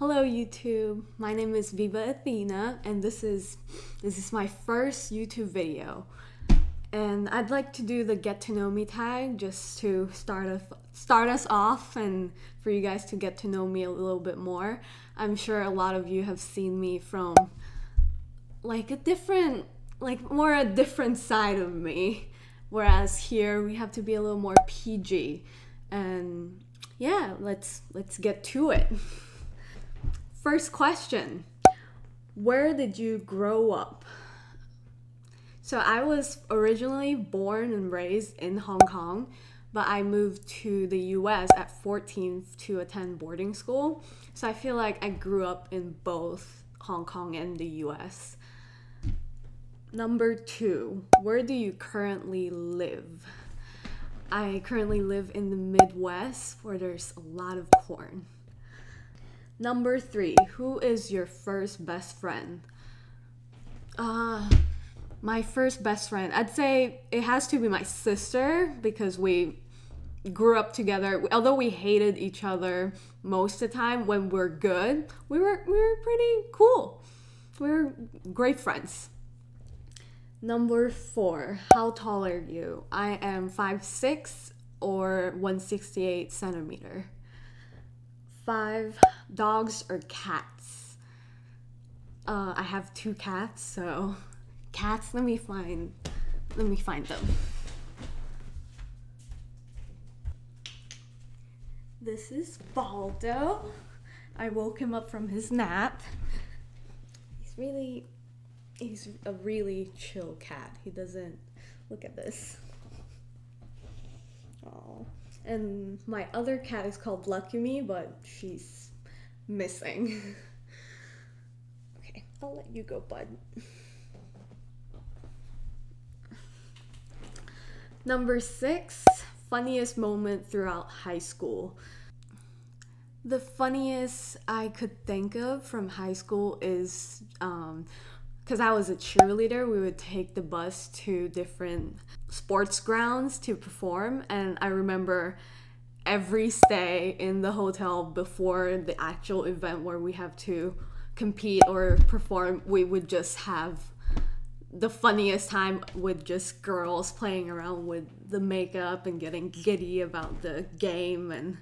Hello YouTube, my name is Viva Athena and this is my first YouTube video. And I'd like to do the get to know me tag just to start us off and for you guys to get to know me a little bit more. I'm sure a lot of you have seen me from a different side of me. Whereas here we have to be a little more PG. And yeah, let's get to it. First question, where did you grow up? So I was originally born and raised in Hong Kong, but I moved to the US at 14 to attend boarding school. So I feel like I grew up in both Hong Kong and the US. Number 2, where do you currently live? I currently live in the Midwest where there's a lot of corn. Number 3, who is your first best friend? My first best friend, I'd say it has to be my sister because we grew up together. Although we hated each other most of the time, when we're good, we were pretty cool. We were great friends. Number 4, how tall are you? I am 5'6" or 168 centimeter. 5, dogs or cats? I have 2 cats, so cats, let me find them. This is Baldo. I woke him up from his nap. He's a really chill cat. He doesn't look at this. Oh. And my other cat is called Lucky Me, but she's missing. Okay, I'll let you go, bud. Number 6, funniest moment throughout high school. The funniest I could think of from high school is because I was a cheerleader, we would take the bus to different sports grounds to perform, and I remember every stay in the hotel before the actual event where we have to compete or perform, we would just have the funniest time with just girls playing around with the makeup and getting giddy about the game. And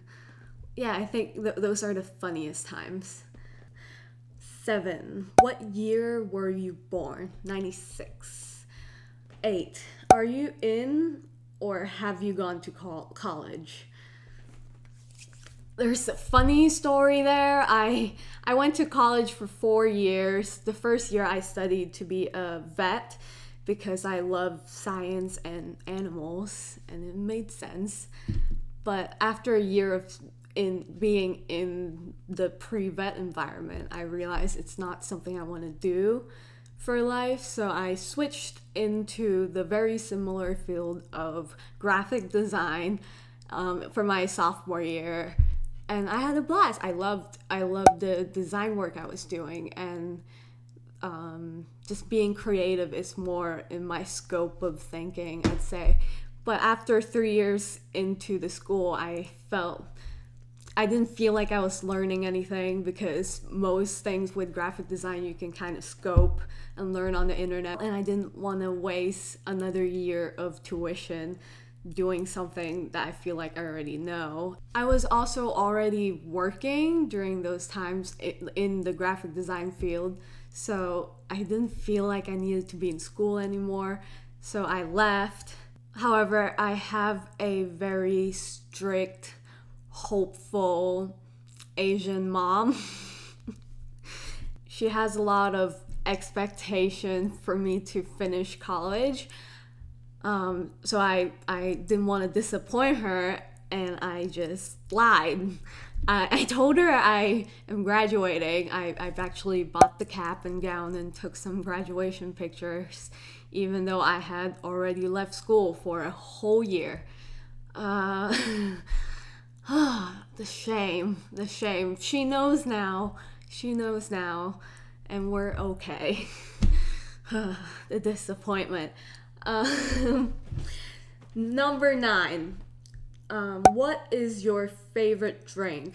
yeah, I think those are the funniest times. 7, what year were you born? 96. 8, are you in or have you gone to college? There's a funny story there. I went to college for 4 years. The first year I studied to be a vet because I love science and animals, and it made sense. But after a year of being in the pre-vet environment, I realized it's not something I want to do for life, so I switched into the very similar field of graphic design for my sophomore year, and I had a blast. I loved the design work I was doing, and just being creative is more in my scope of thinking, I'd say. But after 3 years into the school, I didn't feel like I was learning anything because most things with graphic design you can kind of scope and learn on the internet, and I didn't want to waste another year of tuition doing something that I feel like I already know. I was also already working during those times in the graphic design field, so I didn't feel like I needed to be in school anymore, so I left. However, I have a very strict, hopeful Asian mom. She has a lot of expectation for me to finish college, so I didn't want to disappoint her, and I just lied. I told her I am graduating. I've actually bought the cap and gown and took some graduation pictures, even though I had already left school for a whole year. The shame. She knows now, and we're okay. The disappointment. Number 9, what is your favorite drink?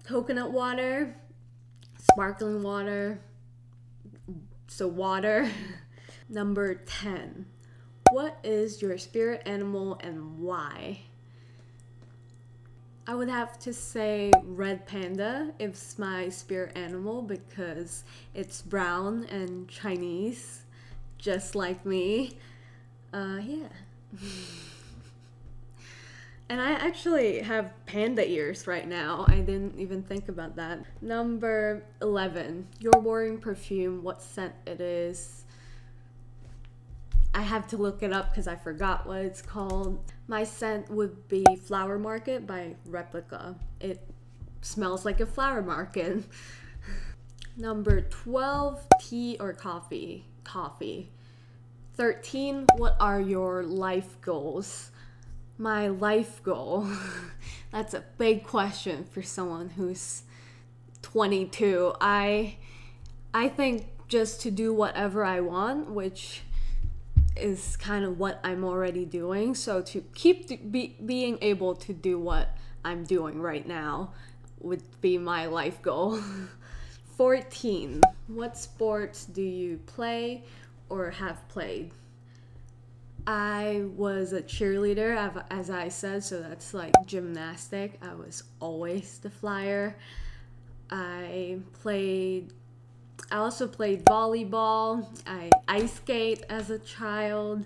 coconut water, sparkling water, so water. Number 10. What is your spirit animal and why? I would have to say red panda. It's my spirit animal because it's brown and Chinese, just like me. Yeah. And I actually have panda ears right now. I didn't even think about that. Number 11. You're wearing perfume. What scent it is? I have to look it up because I forgot what it's called. My scent would be Flower Market by Replica. It smells like a flower market. Number 12, tea or coffee? Coffee. 13, what are your life goals? My life goal. That's a big question for someone who's 22. I think just to do whatever I want, which is kind of what I'm already doing. So to keep being able to do what I'm doing right now would be my life goal. 14. What sports do you play or have played? I was a cheerleader, as I said, so that's like gymnastic. I was always the flyer. I also played volleyball. I ice skate as a child.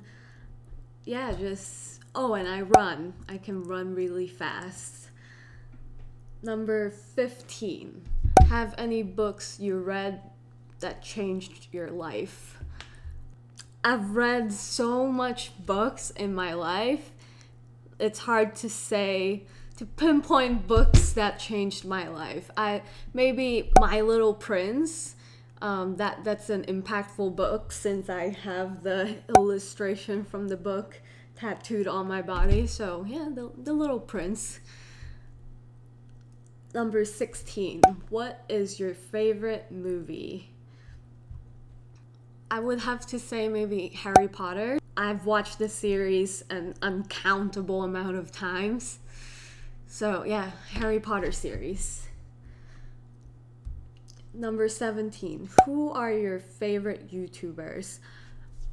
Yeah, and I run. I can run really fast. Number 15. Have any books you read that changed your life? I've read so much books in my life. It's hard to pinpoint books that changed my life. Maybe My Little Prince. That's an impactful book since I have the illustration from the book tattooed on my body. So yeah, the Little Prince. Number 16. What is your favorite movie? I would have to say maybe Harry Potter. I've watched the series an uncountable amount of times. So yeah, Harry Potter series. Number 17. Who are your favorite YouTubers?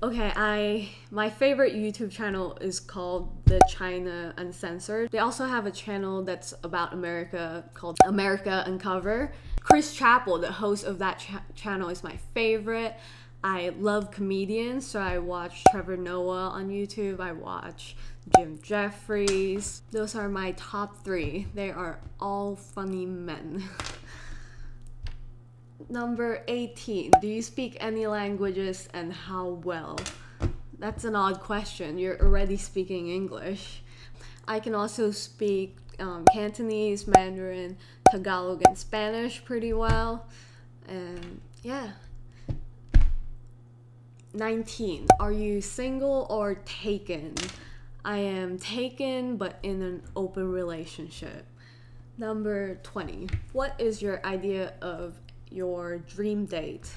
Okay, my favorite YouTube channel is called The China Uncensored. They also have a channel that's about America called America Uncover. Chris Chappell, the host of that channel, is my favorite. I love comedians, so I watch Trevor Noah on YouTube. I watch Jim Jeffries. Those are my top 3. They are all funny men. Number 18. Do you speak any languages and how well? That's an odd question. You're already speaking English. I can also speak Cantonese, Mandarin, Tagalog, and Spanish pretty well. And yeah. 19. Are you single or taken? I am taken, but in an open relationship. Number 20. What is your idea of your dream date?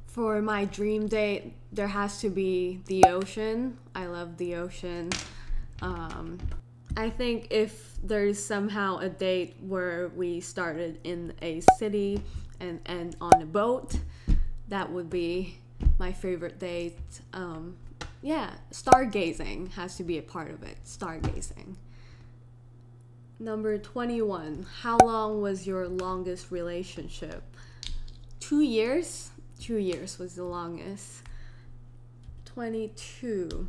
For my dream date, there has to be the ocean. I love the ocean. I think if there's somehow a date where we started in a city and end on a boat, that would be my favorite date. Yeah, stargazing has to be a part of it. Stargazing. Number 21. How long was your longest relationship? 2 years? 2 years was the longest. 22.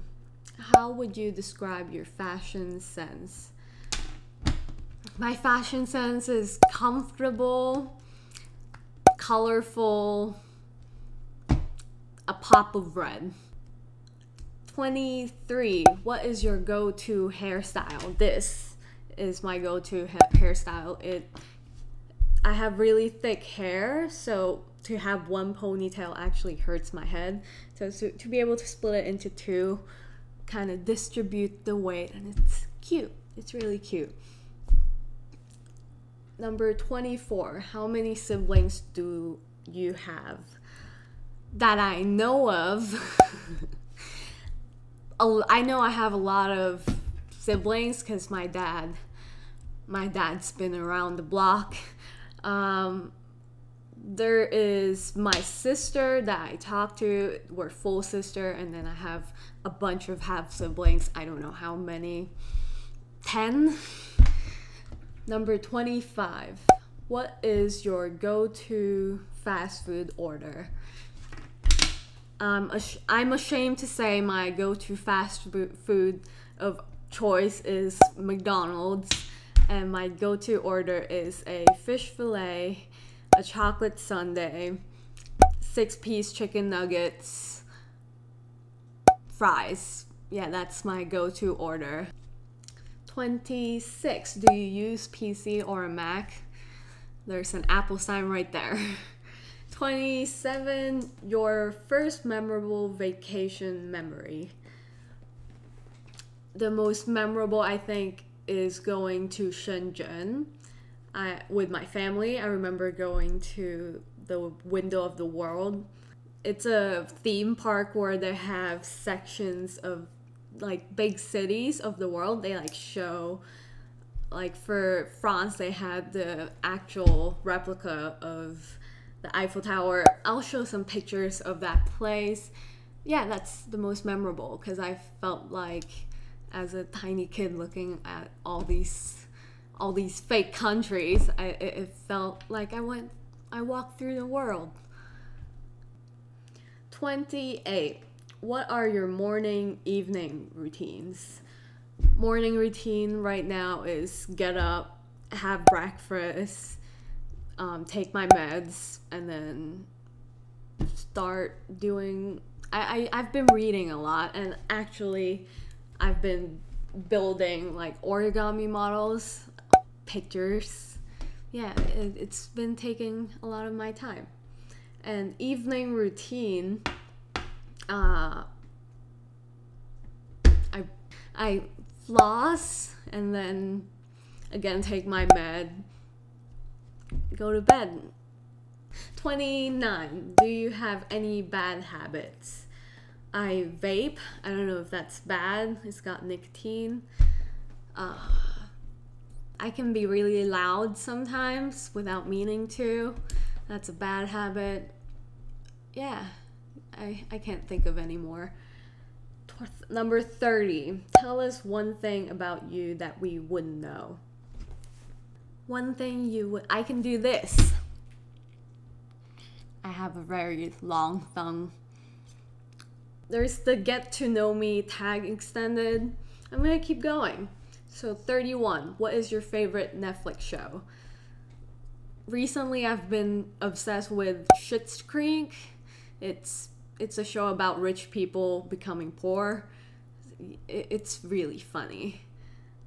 How would you describe your fashion sense? My fashion sense is comfortable, colorful, a pop of red. 23. What is your go-to hairstyle? This is my go-to hairstyle. I have really thick hair, so to have one ponytail actually hurts my head. So to be able to split it into 2, kind of distribute the weight, and it's cute. It's really cute. Number 24. How many siblings do you have? That I know of. I know I have a lot of siblings because my dad my dad's been around the block. There is my sister that I talk to. We're full sister, and then I have a bunch of half siblings. I don't know how many. 10. Number 25. What is your go-to fast food order? I'm ashamed to say my go-to fast food of choice is McDonald's, and my go-to order is a fish fillet, a chocolate sundae, 6-piece chicken nuggets, fries. Yeah, that's my go-to order. 26. Do you use PC or a Mac? There's an Apple sign right there. 27. Your first memorable vacation memory. The most memorable, I think, is going to Shenzhen with my family. I remember going to the Window of the World. It's a theme park where they have sections of like big cities of the world. They like show, like for France, they had the actual replica of the Eiffel Tower. I'll show some pictures of that place. Yeah, that's the most memorable because I felt like as a tiny kid looking at all these fake countries, it felt like I walked through the world. 28. What are your morning, evening routines? Morning routine right now is get up, have breakfast, take my meds, and then start doing... I've been reading a lot, and actually I've been building like origami models, pictures. Yeah, it's been taking a lot of my time. And evening routine, I floss and then again take my med, go to bed. 29. Do you have any bad habits? I vape. I don't know if that's bad. It's got nicotine. I can be really loud sometimes without meaning to. That's a bad habit. Yeah, I can't think of any more. Number 30. Tell us one thing about you that we wouldn't know. One thing you would... I can do this. I have a very long tongue. There's the get to know me tag extended. I'm gonna keep going. So 31. What is your favorite Netflix show? Recently I've been obsessed with Schitt's Creek. It's a show about rich people becoming poor. It's really funny.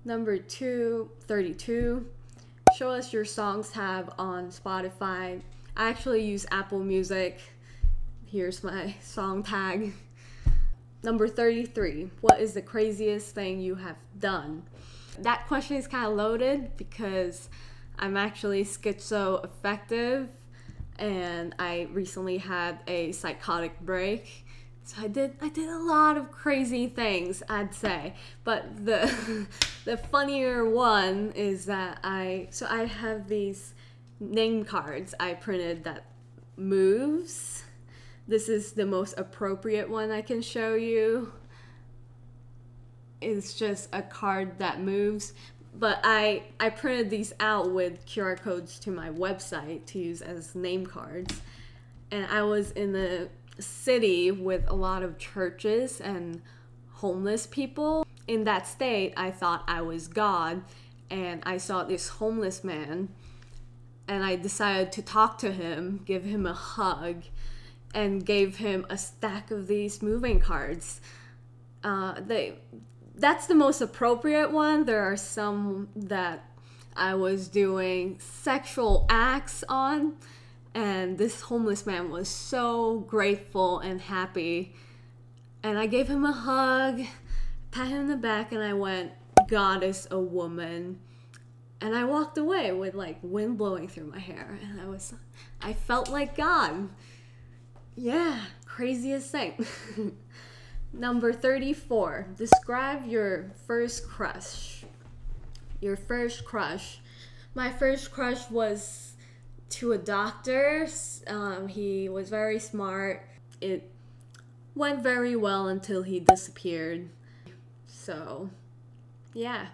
Number 32. Show us your songs tab on Spotify. I actually use Apple Music. Here's my song tag. Number 33. What is the craziest thing you have done? That question is kind of loaded because I'm actually schizoaffective and I recently had a psychotic break. So I did a lot of crazy things, I'd say. But the funnier one is that I have these name cards I printed that moves. This is the most appropriate one I can show you. It's just a card that moves. But I printed these out with QR codes to my website to use as name cards. And I was in a city with a lot of churches and homeless people. In that state, I thought I was God. And I saw this homeless man. And I decided to talk to him, give him a hug, and gave him a stack of these moving cards. That's the most appropriate one. There are some that I was doing sexual acts on, and this homeless man was so grateful and happy. And I gave him a hug, pat him in the back, and I went, "God is a woman." And I walked away with like wind blowing through my hair, and I felt like God. Yeah, craziest thing. Number 34. Describe your first crush. Your first crush. My first crush was to a doctor. He was very smart. It went very well until he disappeared. So, yeah.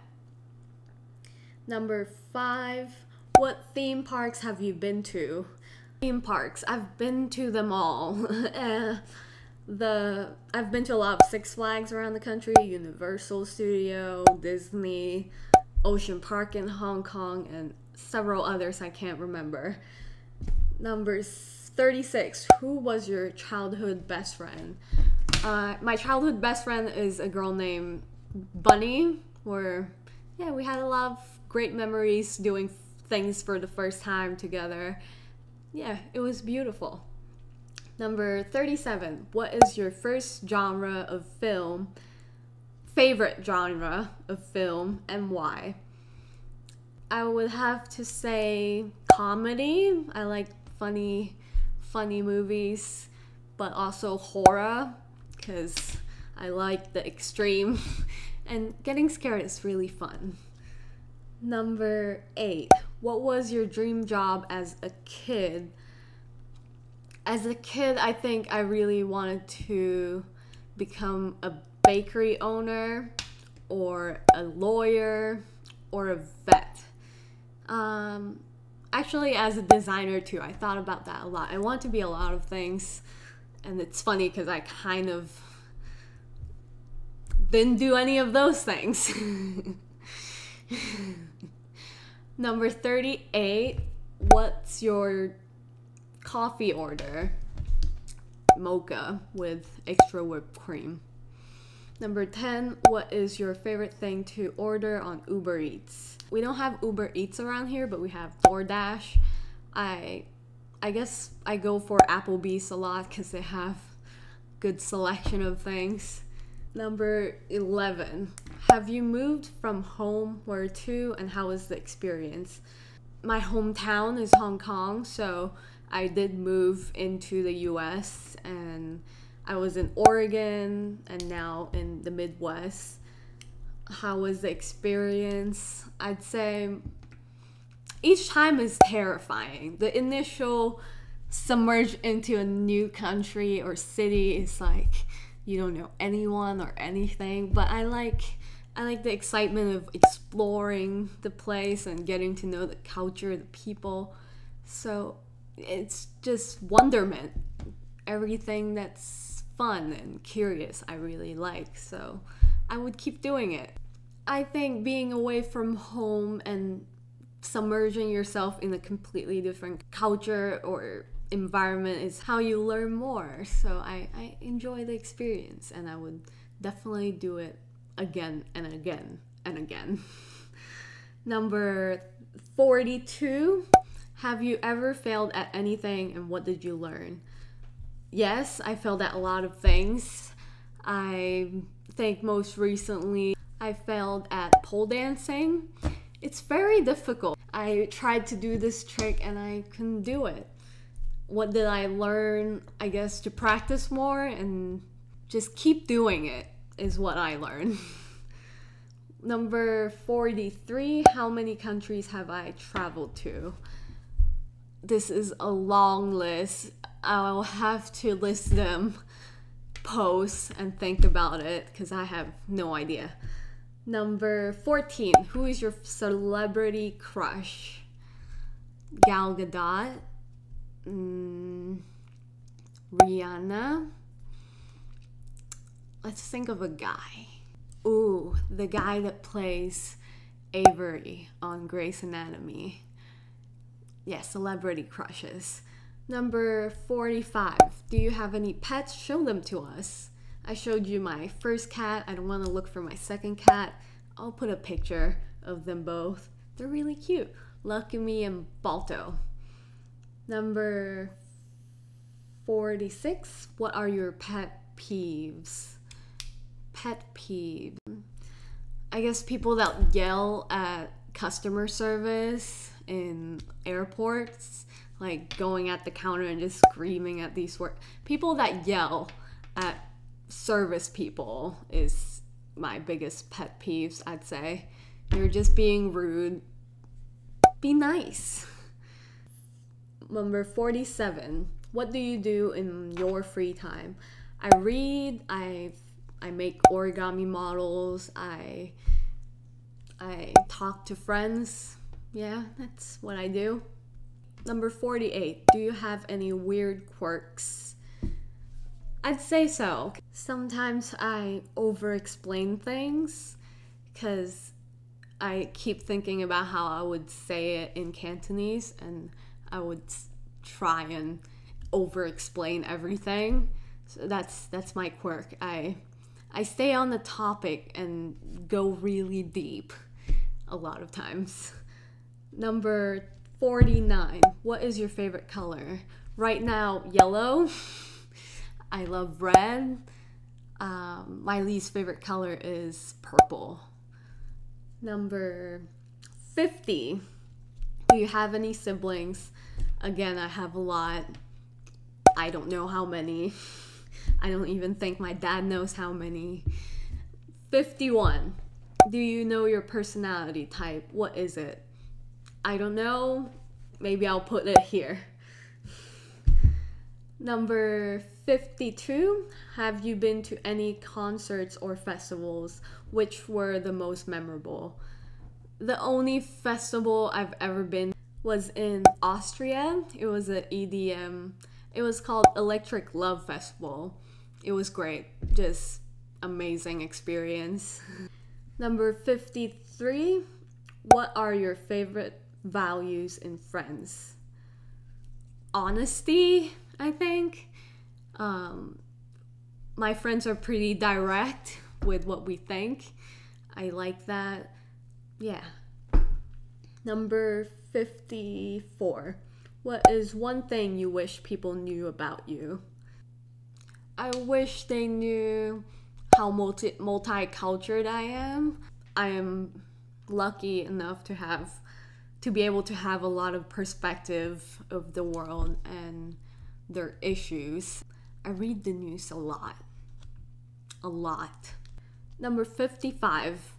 Number 5. What theme parks have you been to? Theme parks. I've been to them all. I've been to a lot of Six Flags around the country, Universal Studio, Disney, Ocean Park in Hong Kong, and several others I can't remember. Number 36. Who was your childhood best friend? My childhood best friend is a girl named Bunny, where we had a lot of great memories doing things for the first time together. Yeah, it was beautiful. Number 37. What is your first genre of film? Favorite genre of film, and why? I would have to say comedy. I like funny movies, but also horror, because I like the extreme and getting scared is really fun. Number 8. What was your dream job as a kid? As a kid, I think I really wanted to become a bakery owner or a lawyer or a vet. Actually, as a designer too, I thought about that a lot. I want to be a lot of things, and it's funny because I kind of didn't do any of those things. Number 38. What's your coffee order? Mocha with extra whipped cream. Number 10. What is your favorite thing to order on UberEats? We don't have UberEats around here, but we have DoorDash. I guess I go for Applebee's a lot because they have good selection of things. Number 11. Have you moved from home? Where to, and how was the experience? My hometown is Hong Kong, so I did move into the US, and I was in Oregon and now in the Midwest. How was the experience? I'd say each time is terrifying. The initial submerge into a new country or city is like you don't know anyone or anything, but I like the excitement of exploring the place and getting to know the culture, the people. So it's just wonderment. Everything that's fun and curious I really like, so I would keep doing it. I think being away from home and submerging yourself in a completely different culture or environment is how you learn more. So I enjoy the experience, and I would definitely do it again and again and again. Number 42. Have you ever failed at anything, and what did you learn? Yes, I failed at a lot of things. I think most recently I failed at pole dancing. It's very difficult. I tried to do this trick and I couldn't do it. What did I learn? I guess to practice more and just keep doing it is what I learned. Number 43. How many countries have I traveled to? This is a long list. I'll have to list them, post, and think about it because I have no idea. Number 14. Who is your celebrity crush? Gal Gadot, Rihanna. Let's think of a guy. Ooh, the guy that plays Avery on Grey's Anatomy. Yeah, celebrity crushes. Number 45. Do you have any pets? Show them to us. I showed you my first cat. I don't want to look for my second cat. I'll put a picture of them both. They're really cute. Lucky Me and Balto. Number 46. What are your pet peeves? Pet peeve. I guess people that yell at customer service in airports, like going at the counter and just screaming at these words. People that yell at service people is my biggest pet peeves, I'd say. you're just being rude, be nice. Number 47. What do you do in your free time? I read, I make origami models, I talk to friends. Yeah, that's what I do. Number 48. Do you have any weird quirks? I'd say so. Sometimes I over-explain things because I keep thinking about how I would say it in Cantonese, and I would try and over-explain everything. So that's my quirk. I stay on the topic and go really deep a lot of times. Number 49. What is your favorite color? Right now, yellow. I love red. My least favorite color is purple. Number 50. Do you have any siblings? Again, I have a lot. I don't know how many. I don't even think my dad knows how many. 51. Do you know your personality type? What is it? I don't know. Maybe I'll put it here. Number 52. Have you been to any concerts or festivals? Which were the most memorable? The only festival I've ever been was in Austria. It was an EDM. It was called Electric Love Festival. It was great. Just amazing experience. Number 53. What are your favorite values in friends? Honesty, I think. My friends are pretty direct with what we think. I like that. Yeah. Number 54. What is one thing you wish people knew about you? I wish they knew how multicultural I am. I am lucky enough to be able to have a lot of perspective of the world and their issues. I read the news a lot. A lot. Number 55.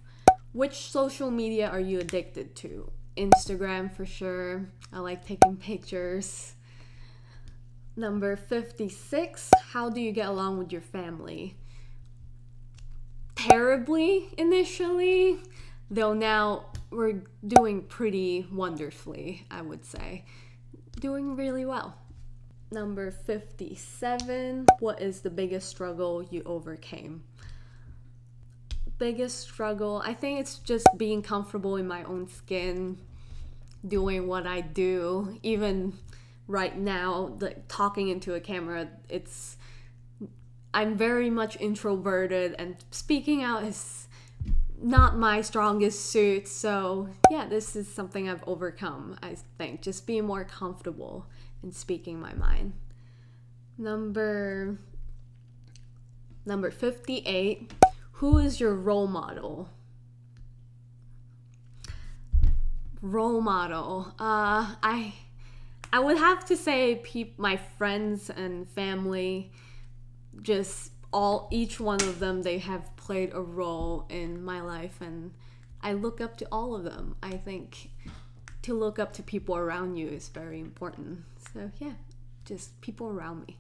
Which social media are you addicted to? Instagram for sure. I like taking pictures. Number 56. How do you get along with your family? Terribly initially, though now we're doing pretty wonderfully, I would say. Doing really well. Number 57. What is the biggest struggle you overcame? Biggest struggle, I think it's just being comfortable in my own skin, doing what I do. Even right now, like talking into a camera, I'm very much introverted, and speaking out is not my strongest suit. So yeah, this is something I've overcome, I think. Just being more comfortable in speaking my mind. Number 58. Who is your role model? Role model. I would have to say my friends and family. Just each one of them, they have played a role in my life, and I look up to all of them. I think to look up to people around you is very important. So yeah, just people around me.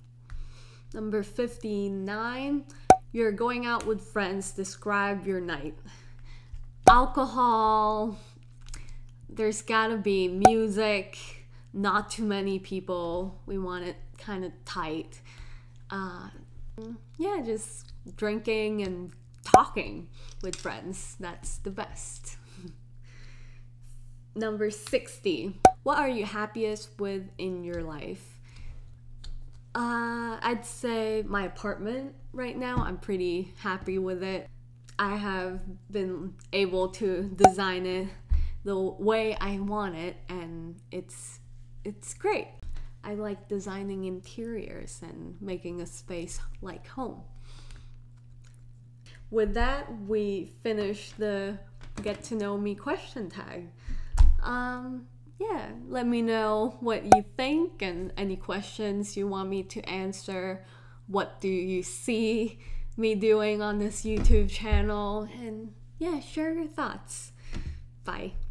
Number 59. You're going out with friends. Describe your night. Alcohol. There's gotta be music. Not too many people. We want it kind of tight. Yeah, just drinking and talking with friends. That's the best. Number 60. What are you happiest with in your life? I'd say my apartment right now. I'm pretty happy with it. I have been able to design it the way I want it, and it's great. I like designing interiors and making a space like home. With that, we finish the get to know me question tag. Yeah, let me know what you think and any questions you want me to answer. What do you see me doing on this YouTube channel? And yeah, share your thoughts. Bye.